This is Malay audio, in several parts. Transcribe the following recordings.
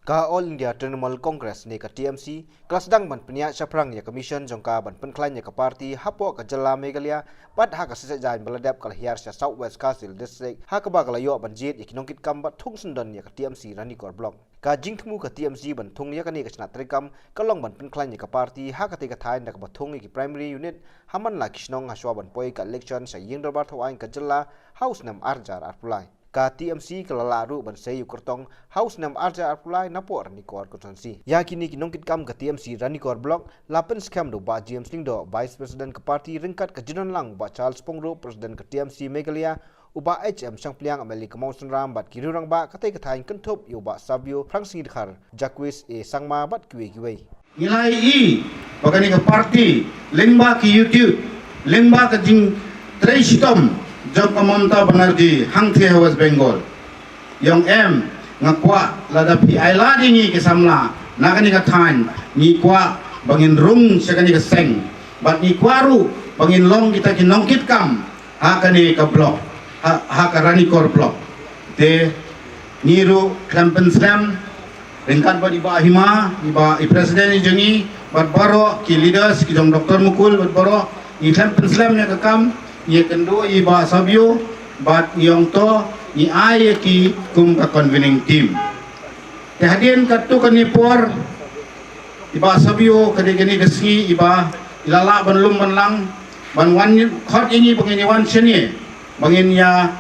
Ka All India Trinamool Congress ne ka TMC kelasdang ban penia chaprang ya commission jongka ban penklan ya ka parti hapo ka jala Meghalaya pat ha ka sejajan beladap kala hiar sa Southwest Kasil district ha ka ba kala yo ban jit ikinongkit kam bat thung sundan ya ka TMC Ranikor block ka jingthmu ka TMC ban thung ya ka ni ka chna trikam kalong ban penklan ya ka parti ha ka te ka thain da ka bathung ki primary unit haman la kisnong haswa ban poi ka election sa yingdar bar thawain ka jala house nam arjar arpulai ka TMC kalalaru ban sayu kertong house nam arja arpulai napo Ranikor constituency ya kini kinongkit kam ka TMC Ranikor block lapen scam do ba James Lingdo vice president ka parti ringkat ka jinon lang ba Charles Pongro president ka TMC Meghalaya uba HM Sangpliang ameli ka Mausan Ram bat kirurang ba katay kathain kenthop yo ba Sabio Frangsing Khar Jacques e Sangma bat kiwe nilai i bagani ka parti lengba ki YouTube lengba ka jing Tresitom Jok Mamta Banerjee hangthe West Bengal yang ngakwa lada pi ai la dingi ke samla nakani ka thain ni kwa bangin rung sekani ka seng bat ni kwaru bangin long kita kinongkit kam hakani ka block ha ka Ranikor block de niru campaign slam ringkat ba di ba hima di ba i presiden jengi bat baro ki leaders ki jong Dr. Mukul bat baro i campaign slam nya ka kam ye kendo iba Sabio bat yong to ni ay ki kum ka convening team kehadian katu kanipor iba Sabio kadegani desi iba ilala banlum banlang ban wan khot ini bangini wan seni bangin ya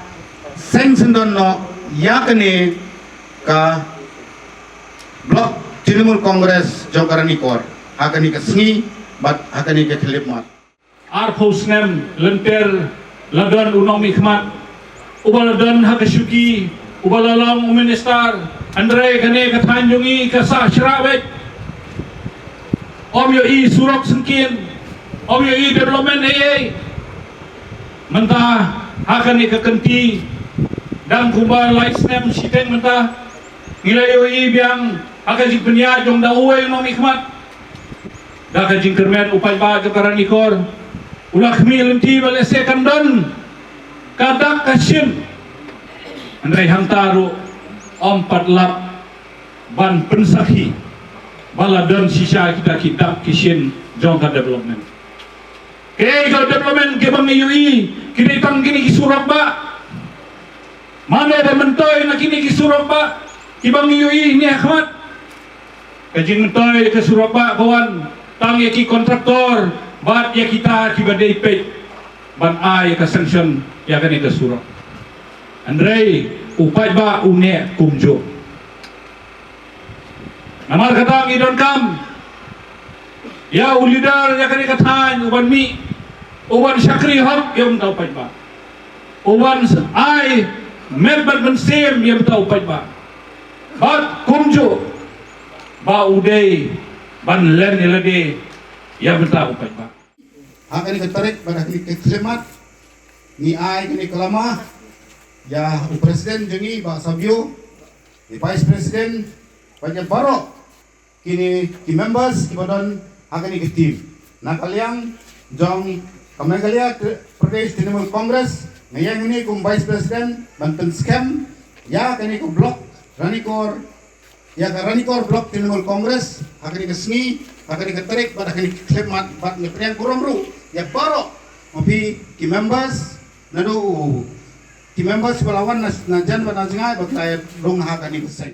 seng sendon no ya kene ka blok Trinamool Congress Ranikor hakani ka sngi bat hakani ka khilipmat Arphosnem lenter ladan unong mikmat ubaladan hakasuki ubalalang uministar Andre kane kathan jungi kasa shrawet om yo I surok sengkin om yo I development ay mentah hakani kakenti dam kuba lightsnem siteng mentah nilai yo I biang hakajing penya jong dawai unong mikmat dakajing kermen upai ba ke Ranikor ulah kami lenti balese kandon kadak kasien andai hantaru ompat ban pensaki baladon sisa kita kisien jongka development ke development ke bang UI kini tang kini kisurok ba mana ada mentoy na kini kisurok ba ibang UI ni Ahmad kajing mentoy ke surok ba kawan tang ki kontraktor bat ya kita kibadai pay ban ay ka sanction ya kan ita surah Andre upay ba une kumjo namar kata ngidon kam ya ulidar ya kan ikatan uban mi uban syakri hak yang tahu upay ba uban ay member bensem yang tahu upay ba bat kumjo ba uday ban len ilade ya betul upay ba hakani ka tarik pada kini kesemat ni ai kini kelama ya presiden jengi ba Sabio di vice president banyak baro kini ki members ki badan hakani ke team nakaliang jong Meghalaya Pradesh Trinamool Congress ngayang ini kum vice president banten scam ya kini ku block Ranikor ya ka Ranikor block Trinamool Congress hakani ke sngi hakani ke tarik pada kini klemat bat ngepriang kuromru ya baro mapi ki members nadu ki members balawan na jan ba na jingai ba kay long hakani ke sai